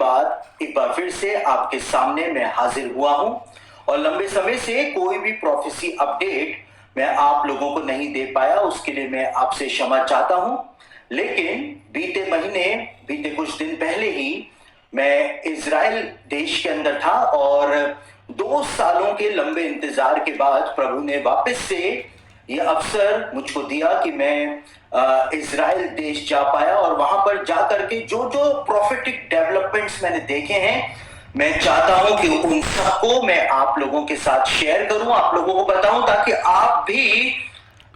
बाद एक बार फिर से आपके सामने मैं हाजिर हुआ हूं और लंबे समय से कोई भी प्रोफेसी अपडेट मैं आप लोगों को नहीं दे पाया, उसके लिए मैं आपसे क्षमा चाहता हूं। लेकिन बीते कुछ दिन पहले ही मैं इज़राइल देश के अंदर था और 2 सालों के लंबे इंतजार के बाद प्रभु ने वापस से ये अवसर मुझको दिया कि मैं इज़राइल देश जा पाया और वहां पर जाकर के जो जो प्रोफेटिक डेवलपमेंट्स मैंने देखे हैं, मैं चाहता हूं कि उन सबको मैं आप लोगों के साथ शेयर करूं, आप लोगों को बताऊं, ताकि आप भी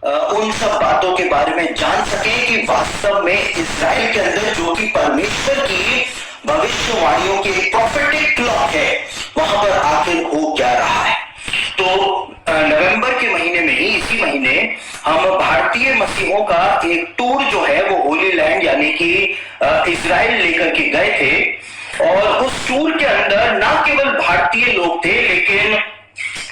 उन सब बातों के बारे में जान सकें कि वास्तव में इज़राइल के अंदर जो कि परमेश्वर की भविष्यवाणियों की एक प्रोफेटिक क्लॉक है, वहां पर आखिर हो क्या रहा है। तो नवंबर के महीने में ही, इसी महीने, हम भारतीय मसीहों का एक टूर जो है वो होली लैंड यानी कि इज़राइल लेकर के गए थे। और उस टूर के अंदर ना केवल भारतीय लोग थे, लेकिन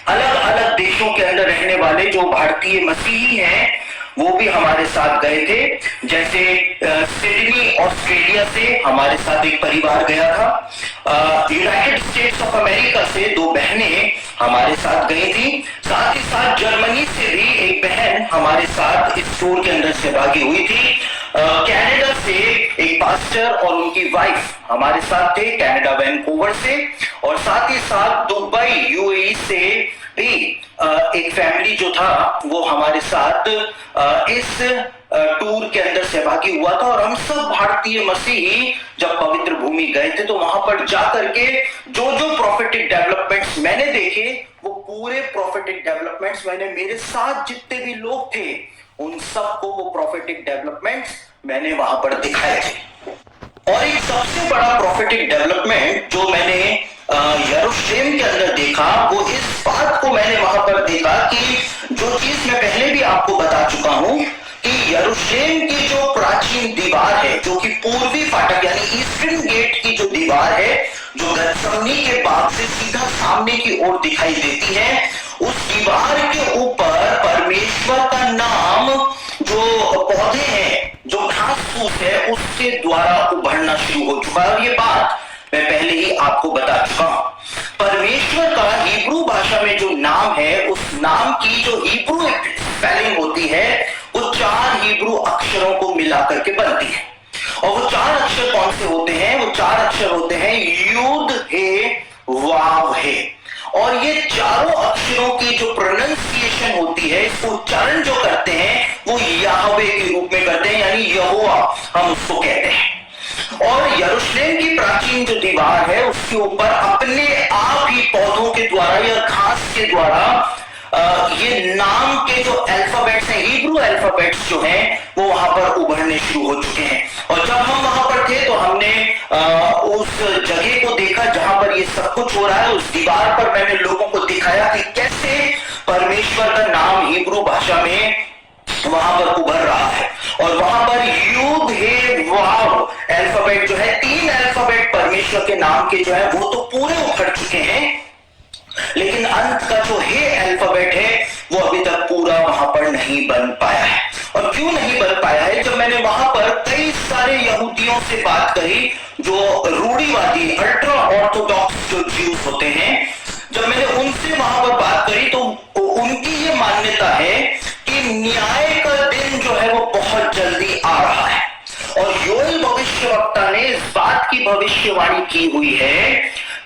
अलग अलग देशों के अंदर रहने वाले जो भारतीय मसीही हैं वो भी हमारे साथ गए थे। जैसे सिडनी ऑस्ट्रेलिया से हमारे साथ एक परिवार गया था, यूनाइटेड स्टेट्स ऑफ अमेरिका से 2 बहनें हमारे साथ गई थी, साथ ही साथ जर्मनी से भी एक बहन हमारे साथ इस टूर के अंदर सहभागी हुई थी। कनाडा से एक पास्टर और उनकी वाइफ हमारे साथ थे, कनाडा वैंकूवर से, और साथ ही साथ दुबई यूएई से भी एक फैमिली जो था वो हमारे साथ इस टूर के अंदर सहभागी हुआ था। और हम सब भारतीय मसीही जब पवित्र भूमि गए थे तो वहां पर जाकर के जो जो प्रोफेटिक डेवलपमेंट्स मैंने देखे, वो पूरे प्रोफेटिक डेवलपमेंट्स मैंने, मेरे साथ जितने भी लोग थे उन सबको वो प्रोफेटिक डेवलपमेंट्स मैंने वहां पर दिखाए थे। और एक सबसे बड़ा प्रोफेटिक डेवलपमेंट जो मैंने यरूशलेम के अंदर देखा, वो इस बात को मैंने वहां पर देखा कि जो चीज मैं पहले भी आपको बता चुका हूं कि यरूशलेम की जो प्राचीन दीवार है, जो कि पूर्वी फाटक यानी ईस्टर्न गेट की जो दीवार है, जो गत्समनी के बाग से सीधा सामने की ओर दिखाई देती है, उस दीवार के ऊपर परमेश्वर का नाम, जो पौधे हैं, जो घास फूस है, उसके द्वारा उभरना शुरू हो चुका है। और ये बात मैं पहले ही आपको बता चुका हूं। परमेश्वर का हिब्रू भाषा में जो नाम है, उस नाम की जो हिब्रू स्पेलिंग होती है, वो 4 हिब्रू अक्षरों को मिलाकर के बनती है। और वो 4 अक्षर कौन से होते हैं? वो 4 अक्षर होते हैं यूद, हे, वाव, हे। और ये चारों अक्षरों की जो प्रोनाउंसिएशन होती है, इसको उच्चारण जो करते हैं, वो याहवे के रूप में करते हैं, यानी यहोवा हम उसको कहते हैं। और यरूशलेम की प्राचीन जो दीवार है, उसके ऊपर अपने आप ही पौधों के द्वारा या घास के द्वारा ये नाम के जो अल्फाबेट्स हैं, हिब्रू अल्फाबेट्स जो हैं, वो वहां पर उभरने शुरू हो चुके हैं। और जब हम वहां पर थे तो हमने उस जगह को देखा जहां पर ये सब कुछ हो रहा है। उस दीवार पर मैंने लोगों को दिखाया कि कैसे परमेश्वर का नाम हिब्रू भाषा में वहां पर उभर रहा है। और वहां पर यूद, हे, वाव अल्फाबेट जो है, 3 अल्फाबेट परमेश्वर के नाम के जो है वो तो पूरे उभर चुके हैं, लेकिन अंत का जो हे अल्फाबेट है वो अभी तक पूरा वहां पर नहीं बन पाया है। और क्यों नहीं बन पाया है? जब मैंने वहां पर कई सारे यहूदियों से बात करी, जो रूढ़िवादी अल्ट्रा ऑर्थोडॉक्स जो ज्यूज होते हैं, जब मैंने उनसे वहां पर बात करी तो उनकी ये मान्यता है कि न्याय का दिन जो है वो बहुत जल्दी आ रहा है। और योएल भविष्यवक्ता ने इस बात की भविष्यवाणी की हुई है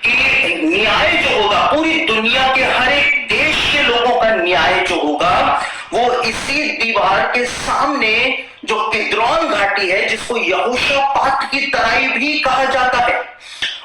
कि न्याय जो होगा, पूरी दुनिया के हर एक देश के लोगों का न्याय जो होगा, वो इसी दीवार के सामने जो किद्रोन घाटी है, जिसको यहोशापात की तराई भी कहा जाता है,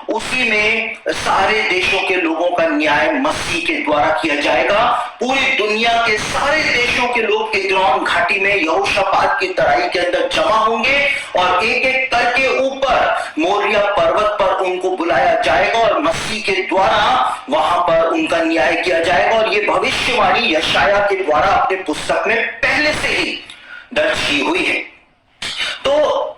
उसी में सारे देशों के लोगों का न्याय मसीह के द्वारा किया जाएगा। पूरी दुनिया के सारे देशों के लोग किद्रोन घाटी में यहोशापात की तराई के अंदर जमा होंगे और एक एक करके ऊपर मोरिया पर्वत पर उनको बुलाया जाएगा और मसीह के द्वारा वहां पर उनका न्याय किया जाएगा। और ये भविष्यवाणी यशाया के द्वारा अपने पुस्तक में पहले से ही दर्ज की हुई है। तो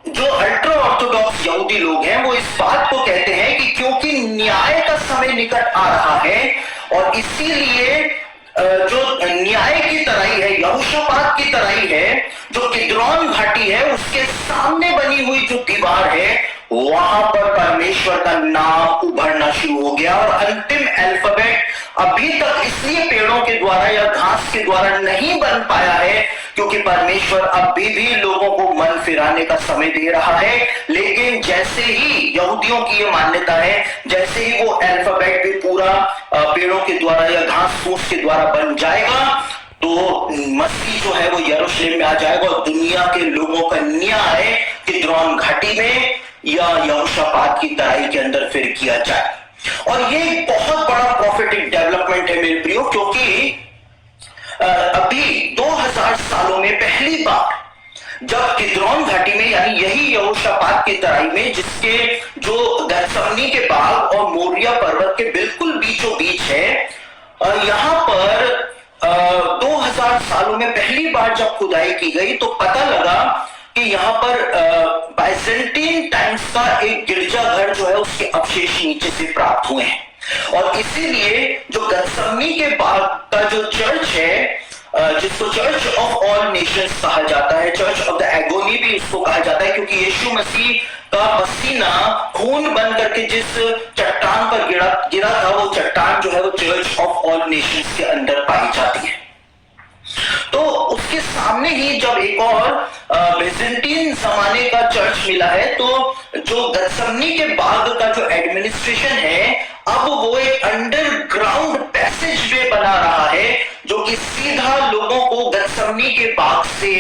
जो अल्ट्रा ऑर्थोडॉक्स यहूदी लोग हैं, वो इस बात को कहते हैं कि क्योंकि न्याय का समय निकट आ रहा है और इसीलिए जो न्याय की तराई है, यहोशापात की तराई है, जो किद्रोन घाटी है उसके सामने बनी हुई जो दीवार है वहां पर परमेश्वर का नाम उभरना शुरू हो गया। और अंतिम अल्फाबेट अभी तक इसलिए पेड़ों के द्वारा या घास के द्वारा नहीं बन पाया है क्योंकि परमेश्वर अभी भी लोगों को मन फिराने का समय दे रहा है। लेकिन जैसे ही यहूदियों की ये मान्यता है, जैसे ही वो अल्फाबेट भी पूरा पेड़ों के द्वारा या घास फूस के द्वारा बन जाएगा तो मसीह जो है वो यरूशलेम में आ जाएगा और दुनिया के लोगों का न्याय किद्रोन घाटी में या यहोशापात की तराई के अंदर फिर किया जाए। और ये एक बहुत बड़ा प्रॉफिटिक डेवलपमेंट है मेरे प्रियो, क्योंकि अभी 2000 सालों में पहली बार जब किद्रोन घाटी में यानी यही यहोशापात की तराई में जिसके जो गत्समनी के बाग और मोरिया पर्वत के बिल्कुल बीचों बीच है, यहां पर 2000 सालों में पहली बार जब खुदाई की गई तो पता लगा कि यहां पर बाइजेंटीन टाइम्स का एक गिरजाघर जो है उसके अवशेष नीचे से प्राप्त हुए हैं। और इसीलिए जो गत्समनी के बाग का जो चर्च है जिसको चर्च ऑफ ऑल नेशंस कहा जाता है, चर्च ऑफ द एगोनी भी उसको कहा जाता है, क्योंकि यीशु मसीह का पसीना खून बन करके जिस चट्टान पर गिरा था वो चट्टान जो है वो चर्च ऑफ ऑल नेशंस के अंदर पाई जाती है। तो उसके सामने ही जब एक और बेजेंटीन जमाने का चर्च मिला है, तो जो गत्समनी के बाग का जो एडमिनिस्ट्रेशन है अब वो एक अंडरग्राउंड पैसेज वे बना रहा है जो कि सीधा लोगों को गत्समनी के बाग से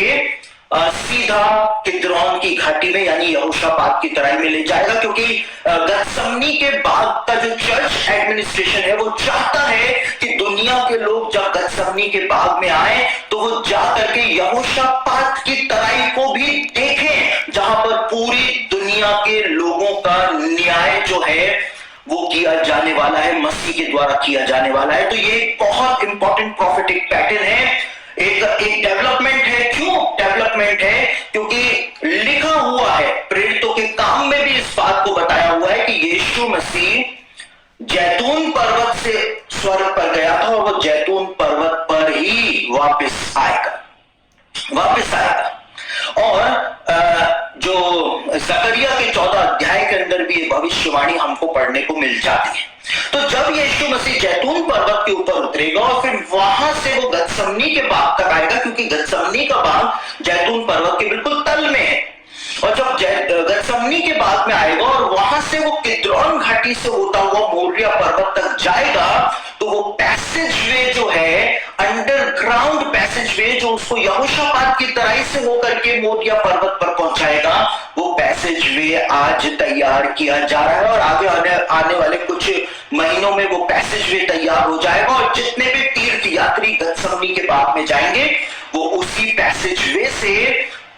सीधा किद्रोन की घाटी में यानी यहोशापात की तराई में ले जाएगा। क्योंकि गत्समनी के बाग का जो चर्च एडमिनिस्ट्रेशन है वो चाहता है कि दुनिया के लोग जब गत्समनी के बाग में आए तो वो जाकर के यहोशापात की तराई को भी देखें जहां पर पूरी दुनिया के लोगों का न्याय जो है वो किया जाने वाला है, मसीह के द्वारा किया जाने वाला है। तो ये बहुत इंपॉर्टेंट प्रॉफिटिक पैटर्न है, एक डेवलपमेंट है। क्यों डेवलपमेंट है? क्योंकि लिखा हुआ है, प्रेरितों के काम में भी इस बात को बताया हुआ है कि यीशु मसीह जैतून पर्वत से स्वर्ग पर गया था और वो जैतून पर्वत पर ही वापस आएगा। और जो जकरिया के 14 अध्याय के अंदर भी ये भविष्यवाणी हमको पढ़ने को मिल जाती है। तो जब यीशु मसीह जैतून पर्वत के ऊपर उतरेगा और फिर वहां से वो गत्समनी के बाग तक आएगा, क्योंकि गत्समनी का बाग जैतून पर्वत के बिल्कुल तल में है, और जब गत्समनी के बाग में आएगा और वहां से वो किद्रोन घाटी से होता हुआ मोरिया पर्वत तक जाएगा तो वो पैसेज वे जो है अंडरग्राउंड पैसेज वे जो उसको यहोशापात की तराई से होकर के मोरिया पर्वत पर पहुंचाएगा, वो पैसेज वे आज तैयार किया जा रहा है और आगे आने वाले कुछ महीनों में वो पैसेज वे तैयार हो जाएगा और जितने भी तीर्थ यात्री गत्समनी के बाग में जाएंगे वो उसी पैसेज वे से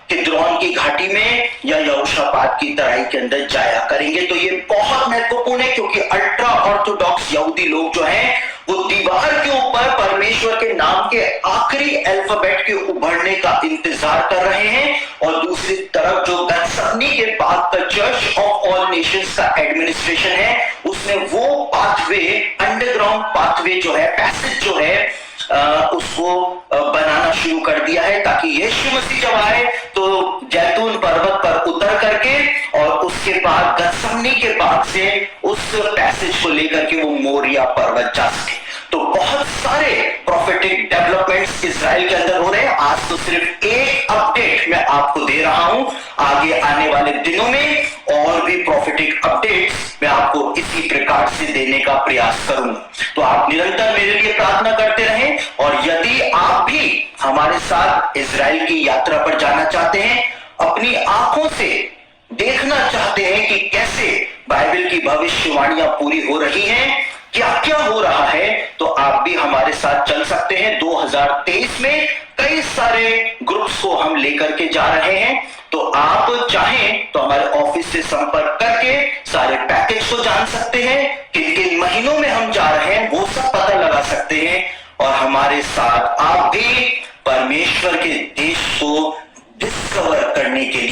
किद्रोन की घाटी में या यहोशापात की तराई के अंदर जाया करेंगे। तो ये बहुत महत्वपूर्ण है क्योंकि अल्ट्रा ऑर्थोडॉक्स यहूदी लोग जो हैं वो दीवार के ऊपर परमेश्वर के नाम के आखिरी अल्फाबेट के उभरने का इंतजार कर रहे हैं, और दूसरी तरफ जो गत्समनी के बाग का चर्च ऑफ ऑल नेशंस का एडमिनिस्ट्रेशन है उसने वो पाथवे अंडरग्राउंड पाथवे जो है पैसेज जो है उसको बनाना शुरू कर दिया है ताकि यीशु मसीह जब आए तो जैतून पर्वत पर उतर करके और उसके बाद गत्समनी के बाग से उस पैसेज को लेकर के वो मोरिया पर्वत जा सके। तो बहुत सारे प्रॉफिटिक डेवलपमेंट्स इजराइल के अंदर हो रहे हैं। आज तो सिर्फ एक अपडेट मैं आपको दे रहा हूं, आगे आने वाले दिनों में और भी प्रॉफिटिक अपडेट्स मैं आपको इसी प्रकार से देने का प्रयास करूंगा। तो आप निरंतर मेरे लिए प्रार्थना करते रहें, और यदि आप भी हमारे साथ इजराइल की यात्रा पर जाना चाहते हैं, अपनी आंखों से देखना चाहते हैं कि कैसे बाइबल की भविष्यवाणियां पूरी हो रही हैं, क्या क्या हो रहा है, तो आप भी हमारे साथ चल सकते हैं। 2023 में कई सारे ग्रुप्स को हम लेकर के जा रहे हैं, तो आप चाहें तो हमारे ऑफिस से संपर्क करके सारे पैकेज को जान सकते हैं, किन किन महीनों में हम जा रहे हैं वो सब पता लगा सकते हैं, और हमारे साथ आप भी परमेश्वर के देश को डिस्कवर करने के